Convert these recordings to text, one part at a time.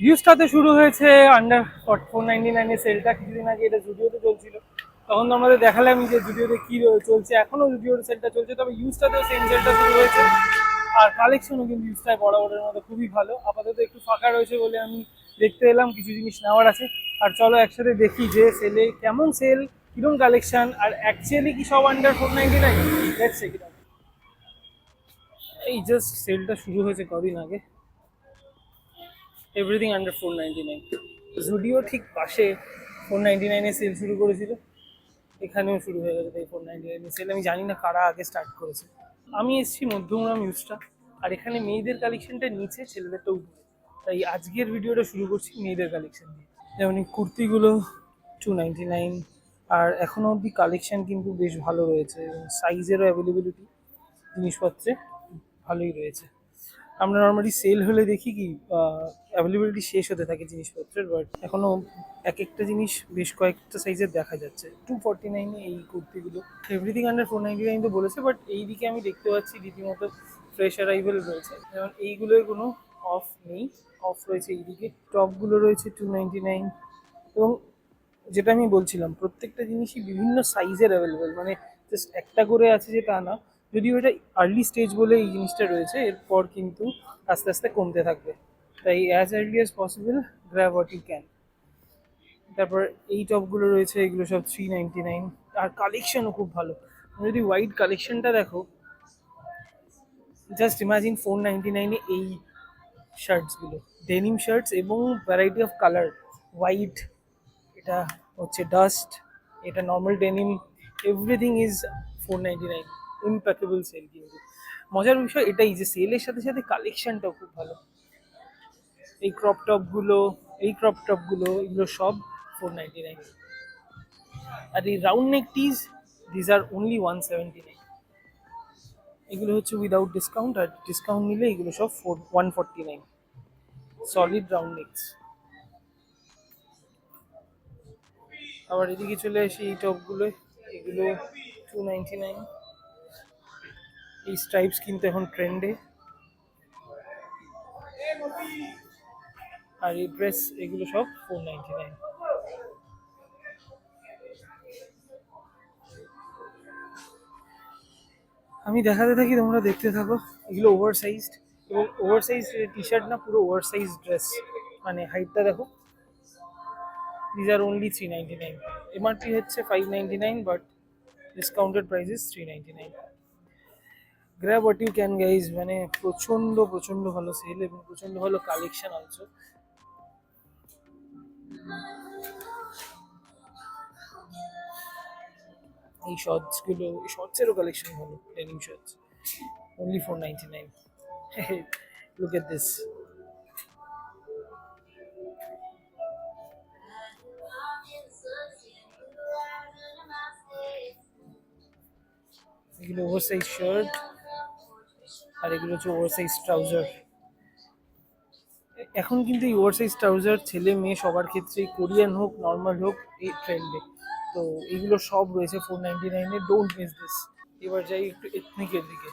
ইউজটাতে শুরু হয়েছে আন্ডার 499 সেলটা। কিছুদিন আগে এটা জুডিওতে চলছিল, তখন তো আমাদের দেখালাম যে জুডিওতে কি চলছে। এখনো জুডিওর সেলটা চলছে, তবে ইউজটাতেও সেম সেলটা শুরু হয়েছে। আর কালেকশনও কিন্তু ইউজটায় বরাবরের মতো খুবই ভালো। আপাতত একটু ফাঁকা রয়েছে বলে আমি দেখতে এলাম, কিছু জিনিস নেওয়ার আছে। আর চলো একসাথে দেখি যে সেলে কেমন সেল, কিরকম কালেকশন, আর অ্যাকচুয়ালি কি সব under 499। Let's check it out. এই জাস্ট সেলটা শুরু হয়েছে কদিন আগে। Everything under 499। জুডিও ঠিক পাশে 499 সেল শুরু করেছিল, এখানেও শুরু হয়ে গেছে তাই 499 সেল। আমি জানি না কারা আগে স্টার্ট করেছে। আমি এসেছি মধ্যমগ্রাম ইউজটা, আর এখানে মেয়েদের কালেকশনটা নিচে, ছেলেদেরটা উপরে। তাই আজকের ভিডিওটা শুরু করছি মেয়েদের কালেকশন দিয়ে। যেমন এই কুর্তিগুলো 299। আর এখনো অবধি কালেকশন কিন্তু বেশ ভালো রয়েছে, এবং সাইজেরও অ্যাভেলেবিলিটি জিনিসপত্রে ভালোই রয়েছে। আমরা নর্মালি সেল হলে দেখি কি অ্যাভেলেবিলিটি শেষ হতে থাকে জিনিসপত্রের, বাট এখনো এক একটা জিনিস বেশ কয়েকটা সাইজের দেখা যাচ্ছে। 249 এই কুর্তিগুলো। এভরিথিং আন্ডার 499 তো বলেছে, বাট এই দিকে আমি দেখতে পাচ্ছি রীতিমতো ফ্রেশ অ্যারাইভেল রয়েছে। যেমন এইগুলোর কোনো অফ নেই, অফ রয়েছে এইদিকে। টপগুলো রয়েছে 299। এবং যেটা আমি বলছিলাম, প্রত্যেকটা জিনিসই বিভিন্ন সাইজের অ্যাভেলেবেল, মানে জাস্ট একটা করে আছে যে তা না। যদিও এটা আর্লি স্টেজ বলে এই জিনিসটা রয়েছে, এরপর কিন্তু আস্তে আস্তে কমতে থাকবে। তাই as early as possible grab what you can. তারপর এই টপগুলো রয়েছে, এগুলো সব 399। আর কালেকশনও খুব ভালো। তুমি যদি হোয়াইট কালেকশনটা দেখো, জাস্ট ইমাজিন 499-এ এই শার্টসগুলো, ডেনিম শার্টস এবং ভ্যারাইটি অফ কালার। হোয়াইট, এটা হচ্ছে ডাস্ট, এটা normal denim, everything is 499। Impeccable sale. কিন্তু মজার বিষয় এটাই যে সেলের সাথে সাথে কালেকশনটাও খুব ভালো। এই ক্রপ টপগুলো, এগুলো সব 499। আর এই round neck tees, these are only 179। এগুলো হচ্ছে উইদাউট ডিসকাউন্ট, আর ডিসকাউন্ট নিলে এগুলো সব 149। Solid round next. আবার এদিকে চলে আসি এই টপগুলো, এগুলো 299। এই স্ট্রাইপস কিন্তু এখন ট্রেন্ডে। আর এই ড্রেস, এগুলো সব 499। আমি দেখাতে থাকি, তোমরা দেখতে থাকো। এগুলো ওভার সাইজড, এবং ওভার সাইজ টি শার্ট না, পুরো ওভার সাইজ ড্রেস। মানে হাইটটা দেখো। These are only 399। এমআরপি হচ্ছে 599, but discounted price is 399। Grab what you can guys. মানে প্রচণ্ড প্রচণ্ড ভালো সেল এবং প্রচণ্ড ভালো কালেকশন অলসো। এই শর্টসগুলো, এই শর্টসেরও কালেকশন ভালো। Denim shorts only 499। Look at this. এগুলো ওভার সাইজ শার্ট, আর এগুলো হচ্ছে ওভার সাইজ ট্রাউজার। এখন কিন্তু এই ওভার সাইজ ট্রাউজার ছেলে মেয়ে সবার ক্ষেত্রে, কোরিয়ান হোক নর্মাল হোক, এই ট্রেন্ডে। তো এগুলো সব রয়েছে 499-এ। Don't miss this. এবার যাই একটু এথনিকের দিকে।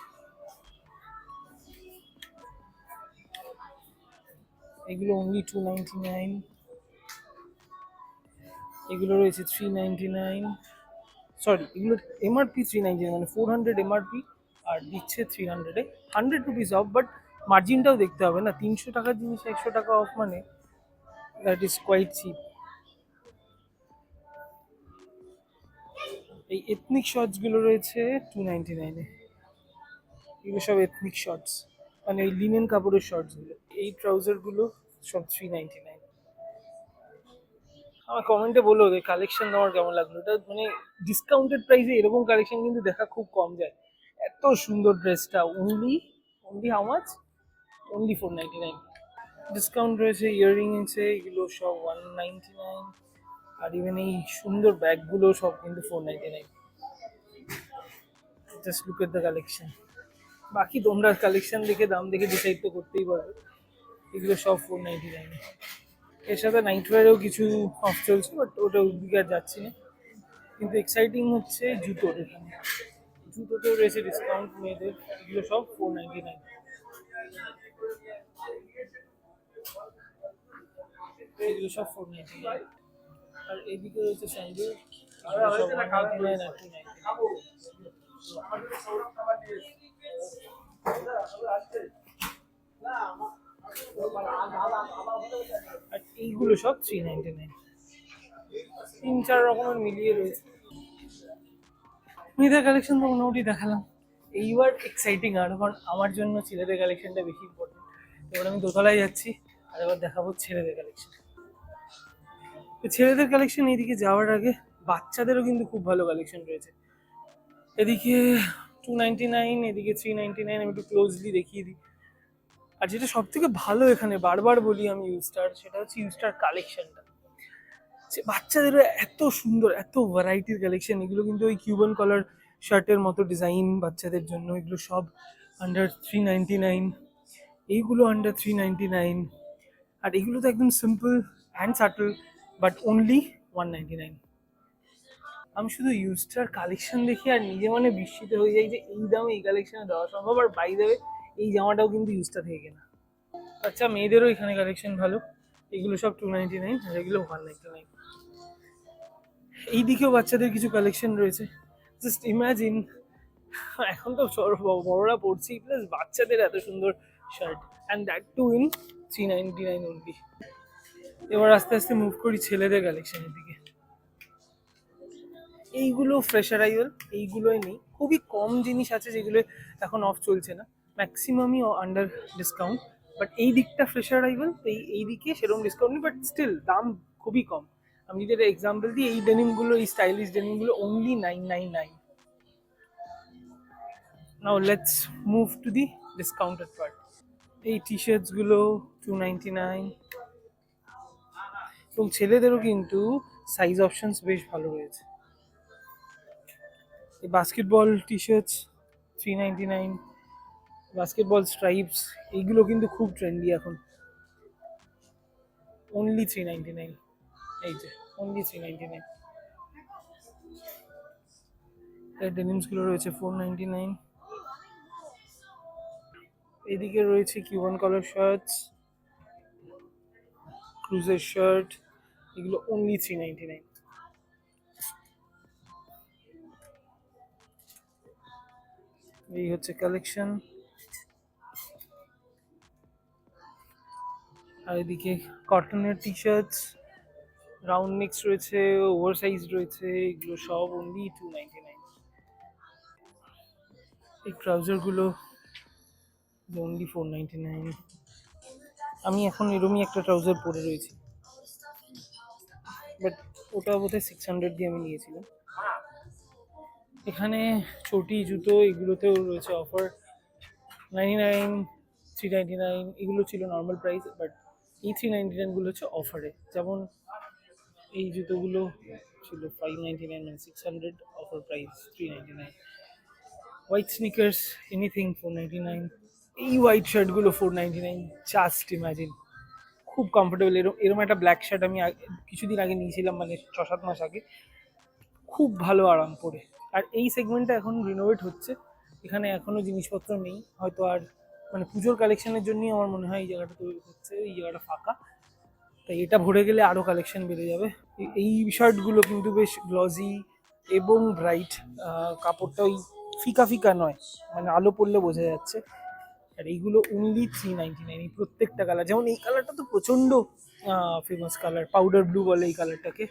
এগুলো অনলি 299। এগুলো রয়েছে 399। সরি, এগুলো এমআরপি 399, মানে 400 এমআরপি, আর দিচ্ছে 300-এ। 100 রুপিস অফ, বাট মার্জিনটাও দেখতে হবে না। 300 টাকার জিনিস 100 টাকা অফ, মানে দ্যাট ইজ কোয়াইট চিপ। এই এথনিক শর্টসগুলো রয়েছে 299-এ। এগুলো সব এথনিক শর্টস, মানে এই লিনেন কাপড়ের শর্টসগুলো। এই ট্রাউজারগুলো সব 399। আমার কমেন্টে বলো যে কালেকশন তোমার কেমন লাগলো। এটা মানে ডিসকাউন্টেড প্রাইসে এরকম কালেকশন কিন্তু দেখা খুব কম যায়। এত সুন্দর ড্রেসটা only only how much, only 499। Discount রয়েছে, ইয়াররিং আছে, এগুলো সব 199। আর ইভেন এই সুন্দর ব্যাগগুলো সব কিন্তু 499। Just look at the collection. বাকি তোমরা কালেকশন দেখে, দাম দেখে ডিসাইড তো করতেই পারবে। এগুলো সব 499। এর সাথে নাইটওয়্যারেও কিছু অফ চলছে, বাট ওটা ওদিকে আর যাচ্ছি না। কিন্তু এক্সাইটিং হচ্ছে জুতোর। এখানে জুতোতেও রয়েছে ডিসকাউন্ট মেয়েদের। এগুলো সব 499। এগুলো সব 499। আর এদিকে রয়েছে স্যান্ডেল, এগুলো সব 199 আর 299। আর এইগুলো সব 399। 3-4 রকমের মিলিয়ে রয়েছে। মেয়েদের কালেকশন তো মোটামুটি দেখালাম। এইবার এক্সাইটিং আরো, কারণ আমার জন্য ছেলেদের কালেকশনটা বেশি ইম্পর্টেন্ট। এবার আমি দোতলায় যাচ্ছি, আর এবার দেখাবো ছেলেদের কালেকশন। তো ছেলেদের কালেকশন এইদিকে যাওয়ার আগে বাচ্চাদেরও কিন্তু খুব ভালো কালেকশন রয়েছে। এদিকে 299, এদিকে 399। আমি একটু ক্লোজলি দেখিয়ে দিই। আর যেটা সব থেকে ভালো এখানে, বারবার বলি আমি ইউস্টার, সেটা হচ্ছে ইউস্টার কালেকশনটা। বাচ্চাদেরও এত সুন্দর, এত ভ্যারাইটির কালেকশন। এগুলো কিন্তু ওই কিউবান কলার শার্টের মতো ডিজাইন বাচ্চাদের জন্য, এগুলো সব আন্ডার 399। এইগুলো আন্ডার 399। আর এগুলো তো একদম simple and subtle, but only 199। আমি শুধু ইউজটার কালেকশন দেখি আর নিজে মানে বিস্মিত হয়ে যাই যে এই দামে এই কালেকশনে দেওয়া সম্ভব। আর বাই দেবে, এই জামাটাও কিন্তু ইউজটা থেকে কেনা। আচ্ছা, মেয়েদেরও এখানে কালেকশন ভালো। এগুলো সব 299 আর এগুলো 199। এইদিকেও বাচ্চাদের কিছু কালেকশন রয়েছে। জাস্ট ইমাজিন, এখন তো বড়রা পড়ছি, প্লাস বাচ্চাদের এত সুন্দর শার্ট, and that too in 399 only. এবার আস্তে আস্তে মুভ করি ছেলেদের কালেকশনের দিকে। এইগুলো ফ্রেশ অ্যারাইভাল, এইগুলোই নেই। খুবই কম জিনিস আছে যেগুলো এখন অফ চলছে না, ম্যাক্সিমামই আন্ডার ডিসকাউন্ট। বাট এই দিকটা ফ্রেশ অ্যারাইভাল, এই দিকে সেরকম ডিসকাউন্ট নেই, বাট স্টিল দাম খুবই কম। আমি যদি একটা এক্সাম্পল দিই, এই ডেনিমগুলো, এই স্টাইলিশ ডেনিমগুলো only 999। Now let's move to the discounted part. এই টি শার্টসগুলো 299। এবং ছেলেদেরও কিন্তু সাইজ অপশনস বেশ ভালো রয়েছে। এই বাস্কেটবল টি শার্টস 399। বাস্কেটবল স্ট্রাইপস, এইগুলো কিন্তু খুব ট্রেন্ডি এখন, অনলি 399। এই যে অনলি 399। এর ডেনিমসগুলো রয়েছে 499। এদিকে রয়েছে কিউবান কলার শার্টস, ক্রুজের শার্ট, এগুলো অনলি 399। এই হচ্ছে কালেকশন। আর এদিকে কটনের টি শার্টস, রাউন্ড নেক্স রয়েছে, ওভার সাইজ রয়েছে, এগুলো সব অনলি 299। এই ট্রাউজারগুলো অনলি 499। আমি এখন এরমই একটা ট্রাউজার পরে রয়েছি, বাট ওটা বোধহয় 600 দিয়ে আমি নিয়েছিলাম। এখানে চটি, জুতো, এগুলোতেও রয়েছে অফার। 99, 399 এগুলো ছিল নর্মাল প্রাইস, বাট এই 399গুলো হচ্ছে অফারে। যেমন এই জুতোগুলো ছিল 599, মানে 600, offer price 399। White sneakers, anything 499। এই হোয়াইট শার্টগুলো 499। জাস্ট ইমাজিন, খুব কমফোর্টেবল। এরকম একটা ব্ল্যাক শার্ট আমি কিছুদিন আগে নিয়েছিলাম, মানে 6-7 মাস আগে। খুব ভালো আরাম পড়ে। আর এই সেগমেন্টটা এখন রিনোভেট হচ্ছে, এখানে এখনো জিনিসপত্র নেই হয়তো। আর মানে পুজোর কালেকশনের জন্যই আমার মনে হয় এই জায়গাটা তৈরি হচ্ছে, এই জায়গাটা ফাঁকা। তাই এটা ভরে গেলে আরও কালেকশন বেড়ে যাবে। এই শার্টগুলো কিন্তু বেশ গ্লজি এবং ব্রাইট, কাপড়টা ওই ফিকা ফিকা নয়, মানে আলো পড়লে বোঝা যাচ্ছে। আর এইগুলো অনলি 399। এই প্রত্যেকটা কালার, যেমন এই কালারটা তো প্রচণ্ড ফেমাস কালার, পাউডার ব্লু বলে এই কালারটাকে।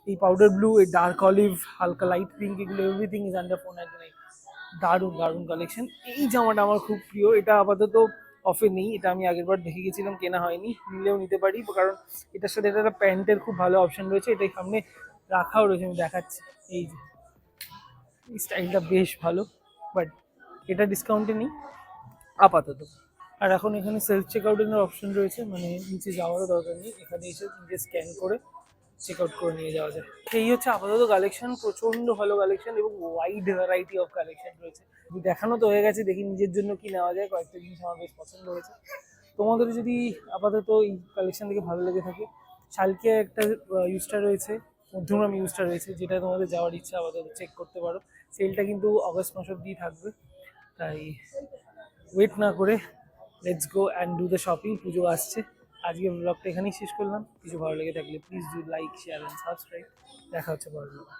এই পাউডার ব্লু, এই ডার্ক অলিভ, হালকা লাইট পিঙ্ক, এগুলো এভরিথিং ইজ আন্ডার 499। দারুণ দারুণ কালেকশন। এই জামাটা আমার খুব প্রিয়, এটা আপাতত অফে নেই, এটা আমি আগের বার দেখে গেছিলাম, কেনা হয়নি, নিলেও নিতে পারি, কারণ এটার সাথে একটা প্যান্টের খুব ভালো অপশন রয়েছে। এটাই সামনে রাখাও রয়েছে, আমি দেখাচ্ছি। এই যে এই স্টাইলটা বেশ ভালো, বাট এটা ডিসকাউন্টে নেই আপাতত। আর এখন এখানে সেলফ চেক আউটের অপশন রয়েছে, মানে নিচে যাওয়ারও দরকার নেই, এখানে এসে নিজে স্ক্যান করে চেক আউট করে নিয়ে যাওয়া যায়। এই হচ্ছে আপাতত কালেকশন, প্রচণ্ড ভালো কালেকশন এবং ওয়াইড ভ্যারাইটি অফ কালেকশন রয়েছে। দেখানো তো হয়ে গেছে, দেখি নিজের জন্য কি নেওয়া যায়। কয়েকটা জিনিস আমার বেশ পছন্দ হয়েছে। তোমাদের যদি আপাতত এই কালেকশন থেকে ভালো লেগে থাকে, শালকে একটা ইউজটা রয়েছে, মধ্যমগ্রাম ইউজটা রয়েছে, যেটা তোমাদের যাওয়ার ইচ্ছা আপাতত চেক করতে পারো। সেলটা কিন্তু অগস্ট মাস অব্দি থাকবে, তাই ওয়েট না করে let's go and do the shopping. পুজো আসছে, আজকের ব্লগটা এখানেই শেষ করলাম। কিছু ভালো লেগে থাকলে please do like, share and subscribe. দেখা হচ্ছে পরের ব্লগে।